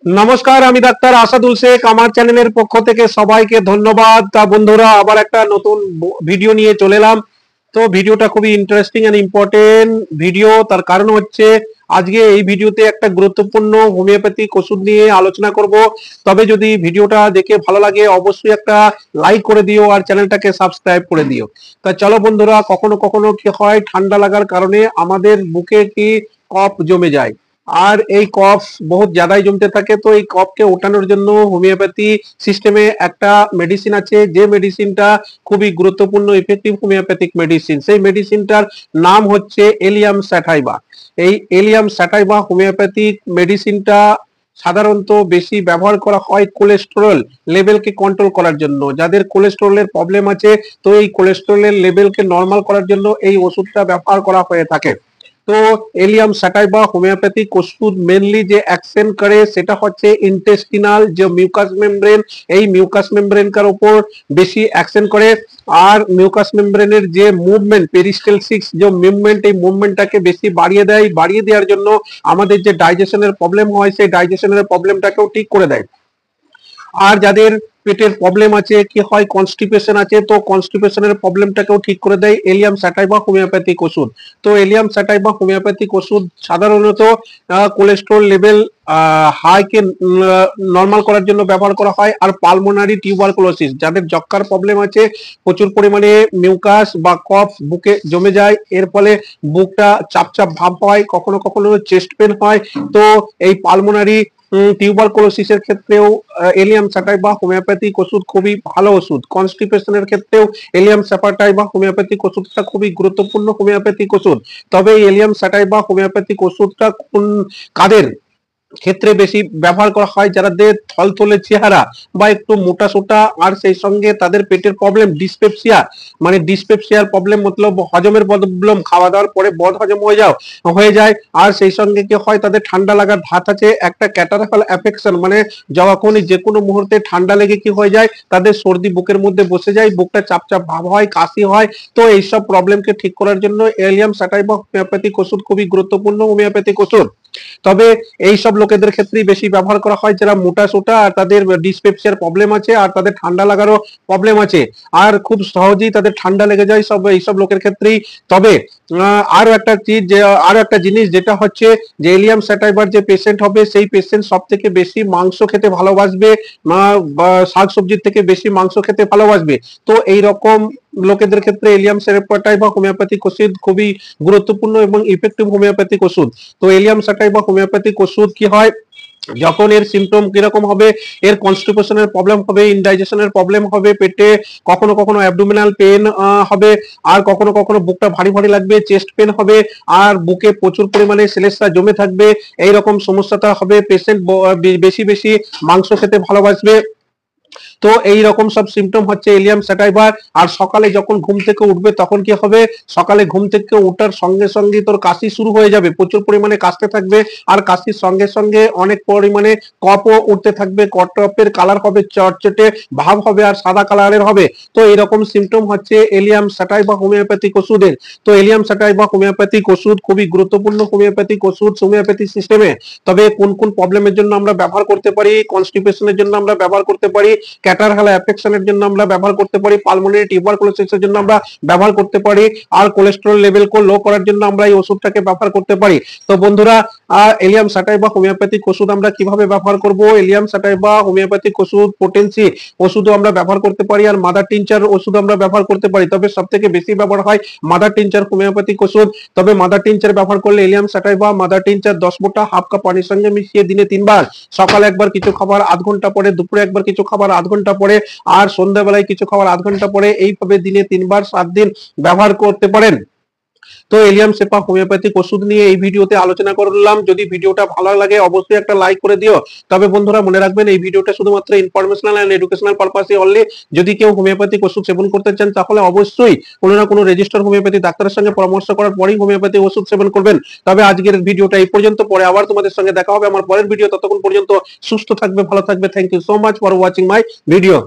নমস্কার, আমি ডাক্তার আসাদুল শেখ। আমার চ্যানেলের পক্ষ থেকে সবাইকে ধন্যবাদ। তা বন্ধুরা, আবার একটা নতুন ভিডিও নিয়ে চলে এলাম। তো ভিডিওটা খুবই ইন্টারেস্টিং এন্ড ইম্পর্টেন্ট ভিডিও। তার কারণ হচ্ছে আজকে এই ভিডিওতে একটা গুরুত্বপূর্ণ হোমিওপ্যাথিক ওষুধ নিয়ে আলোচনা করব। তবে যদি ভিডিওটা দেখে ভালো লাগে অবশ্যই একটা লাইক করে দিও আর চ্যানেলটাকে সাবস্ক্রাইব করে দিও। তা চলো বন্ধুরা, কখনো কখনো কি হয়, ঠান্ডা লাগার কারণে আমাদের বুকে কি কফ জমে যায়, আর এই কফ বহুত জ্যাদাই জমতে থাকে। তো এই কফকে ওঠানোর জন্য হোমিওপ্যাথি সিস্টেমে একটা মেডিসিন আছে, যে মেডিসিনটা খুবই গুরুত্বপূর্ণ ইফেক্টিভ হোমিওপ্যাথিক মেডিসিন। সেই মেডিসিনটার নাম হচ্ছে এলিয়াম স্যাটাইভা। এই এলিয়াম স্যাটাইভা হোমিওপ্যাথিক মেডিসিনটা সাধারণত বেশি ব্যবহার করা হয় কোলেস্টেরল লেভেলকে কন্ট্রোল করার জন্য। যাদের কোলেস্টেরলের প্রবলেম আছে, তো এই কোলেস্টেরলের লেভেলকে নর্মাল করার জন্য এই ওষুধটা ব্যবহার করা হয়ে থাকে। তো এলিয়াম স্যাটাইভা হোমিওপ্যাথিক ওষুধ মেনলি যে অ্যাকশন করে সেটা হচ্ছে ইন্টেস্টিনাল যে মিউকাস মেমব্রেন, এই মিউকাস মেমব্রেনকার উপর বেশি অ্যাকশন করে। আর মিউকাস মেমব্রেনের যে মুভমেন্ট, পেরিস্টালসিস যে মুভমেন্ট, এই মুভমেন্টটাকে বেশি বাড়িয়ে দেয়। বাড়িয়ে দেওয়ার জন্য আমাদের যে ডাইজেশনের প্রবলেম হয়, সেই ডাইজেশনের প্রবলেমটাকেও ঠিক করে দেয়। আর যাদের পেটের প্রবলেম আছে, কি হয়, কনস্টিপেশন আছে, তো কনস্টিপেশনের প্রবলেমটাকেও ঠিক করে দেয় এলিয়াম স্যাটাইভা হোমিওপ্যাথিক ওষুধ। তো এলিয়াম স্যাটাইভা হোমিওপ্যাথিক ওষুধ সাধারণত কোলেস্টেরল লেভেল হাইকে নর্মাল করার জন্য ব্যবহার করা হয়। আর পালমোনারি টিউবারকুলোসিস, যাদের যক্কার প্রবলেম আছে, প্রচুর পরিমাণে মিউকাস বা কফ বুকে জমে যায়, এর ফলে বুকটা চাপ চাপ ভাব হয়, কখনো কখনো চেস্ট পেন হয়। তো এই পালমোনারি টিউবারকুলোসিসের ক্ষেত্রেও এলিয়াম স্যাটাইভা হোমিওপ্যাথিক ওষুধ খুবই ভালো ওষুধ। কনস্টিপেশনের ক্ষেত্রেও এলিয়াম স্যাটাইভা হোমিওপ্যাথিক ওষুধটা খুবই গুরুত্বপূর্ণ হোমিওপ্যাথিক ওষুধ। তবে এই এলিয়াম স্যাটাইভা হোমিওপ্যাথিক ওষুধটা কোন কাদের ক্ষেত্রে বেশি ব্যবহার করা হয়? যাদের থলথলে চেহারা বা একটু মোটা সোটা, আর সেই সঙ্গে তাদের পেটের প্রবলেম, ডিসপেপসিয়া, মানে ডিসপেপসিয়ার প্রবলেম মতলব হজমের প্রবলেম, খাওয়া দাওয়ার পরে বদ হজম হয়ে যায়। আর সেই সঙ্গে কি হয়, তাদের ঠান্ডা লাগার ধাত আছে, একটা ক্যাটারাফাল অ্যাফেকশন, মানে যখনই যে কোনো মুহূর্তে ঠান্ডা লেগে কি হয়ে যায়, তাদের সর্দি বুকের মধ্যে বসে যায়, বুকটা চাপ চাপ ভাব হয়, কাশি হয়। তো এইসব প্রবলেমকে ঠিক করার জন্য এলিয়াম স্যাটাইভা হোমিওপ্যাথিক ওষুধ খুবই গুরুত্বপূর্ণ হোমিওপ্যাথিক ওষুধ। তবে এই সব লোকেদের ক্ষেত্রেই বেশি ব্যবহার করা হয় যারা মোটা সোটা আর তাদের ডিসপেপসিয়ার প্রবলেম আছে আর তাদের ঠান্ডা লাগারও প্রবলেম আছে, আর খুব সহজেই তাদের ঠান্ডা লেগে যায় সব এইসব লোকের ক্ষেত্রেই। তবে আরো একটা চিজ, আরো একটা জিনিস, যেটা হচ্ছে যে এলিয়াম স্যাটাইভার যে পেশেন্ট হবে, সেই পেশেন্ট সব থেকে বেশি মাংস খেতে ভালোবাসবে, শাকসবজির থেকে বেশি মাংস খেতে ভালোবাসবে। তো এই রকম লোকেদের ক্ষেত্রে এলিয়াম স্যাটাইভা হোমিওপ্যাথিক ওষুধ খুবই গুরুত্বপূর্ণ এবং ইফেক্টিভ হোমিওপ্যাথিক ওষুধ। তো এলিয়াম স্যাটাইভা হোমিওপ্যাথিক ওষুধ কি হয়, যখন এর সিমটম কিরকম হবে, এর কনস্টিপেশনের প্রবলেম হবে, ইনডাইজেশনের প্রবলেম হবে, পেটে কখনো কখনো অ্যাবডোমিনাল পেন হবে, আর কখনো কখনো বুকটা ভারী ভারী লাগবে, চেস্ট পেন হবে, আর বুকে প্রচুর পরিমাণে সেলেসা জমে থাকবে, এই রকম সমস্যাটা হবে। পেশেন্ট বেশি বেশি মাংস খেতে ভালোবাসবে। তো এই রকম সব সিমটম হচ্ছে এলিয়াম স্যাটাইভার। আর সকালে যখন ঘুম থেকে উঠবে তখন কি হবে, সকালে ঘুম থেকে ওঠার সঙ্গে সঙ্গে তোর কাশি শুরু হয়ে যাবে, প্রচুর পরিমাণে কাশতে থাকবে, আর কাশির সঙ্গে সঙ্গে অনেক পরিমাণে কফও উঠতে থাকবে, কফের কালার হবে চটচটে ভাব হবে আর সাদা কালারের হবে। তো এইরকম সিমটম হচ্ছে এলিয়াম স্যাটাইভা হোমিওপ্যাথিক ওষুধের। তো এলিয়াম স্যাটাইভা হোমিওপ্যাথিক ওষুধ খুবই গুরুত্বপূর্ণ হোমিওপ্যাথিক ওষুধ হোমিওপ্যাথি সিস্টেমে। তবে কোন কোন প্রবলেমের জন্য আমরা ব্যবহার করতে পারি? কনস্টিপেশনের জন্য আমরা ব্যবহার করতে পারি, ক্যাটারাল অ্যাফেকশনের জন্য আমরা ব্যবহার করতে পারি, পালমোনারি টিউবারকুলোসিসের জন্য আমরা ব্যবহার করতে পারি, আর কোলেস্টেরল লেভেলকে লো করার জন্য আমরা এই ওষুধটাকে ব্যবহার করতে পারি। তো বন্ধুরা, এলিয়াম স্যাটাইভা হোমিওপ্যাথিক ওষুধ আমরা কিভাবে ব্যবহার করব? এলিয়াম স্যাটাইভা হোমিওপ্যাথিক ওষুধ পোটেন্সি ওষুধও আমরা ব্যবহার করতে পারি, আর মাদার টিনচার ওষুধ আমরা ব্যবহার করতে পারি। তবে সবথেকে বেশি ব্যবহার হয় মাদার টিনচার হোমিওপ্যাথিক ওষুধ। তবে মাদার টিনচার ব্যবহার করলে এলিয়াম স্যাটাইভা মাদার টিনচার 10 ফোঁটা হাফ কাপ পানির সঙ্গে মিশিয়ে দিনে 3 বার, সকালে একবার কিছু খাবার আধ ঘন্টা পরে, দুপুরে একবার কিছু খাবার আধ ঘন্টা পরে, আর সন্ধ্যাবেলায় কিছু খাবার আধ ঘন্টা পরে, এইভাবে দিনে 3 বার 7 দিন ব্যবহার করতে পারেন। তো এলিয়াম সেপা হোমিওপ্যাথিক ওষুধ নিয়ে এই ভিডিওতে আলোচনা করলাম। যদি ভিডিওটা ভালো লাগে অবশ্যই একটা লাইক করে দিও। তবে বন্ধুরা মনে রাখবেন, এই ভিডিওটা শুধুমাত্র ইনফরমেশনাল এন্ড এডুকেশনাল পারপাসে অনলি। যদি কেউ হোমিওপ্যাথিক ওষুধ সেবন করতে চান তাহলে অবশ্যই কোনো না কোনো রেজিস্টার হোমিওপ্যাথি ডাক্তারের সঙ্গে পরামর্শ করার পরেই হোমিওপ্যাথি ওষুধ সেবন করবেন। তবে আজকের ভিডিওটা এই পর্যন্ত, পরে আবার তোমাদের সঙ্গে দেখা হবে আমার পরের ভিডিও। ততক্ষণ পর্যন্ত সুস্থ থাকবে, ভালো থাকবে। Thank you so much for watching my video.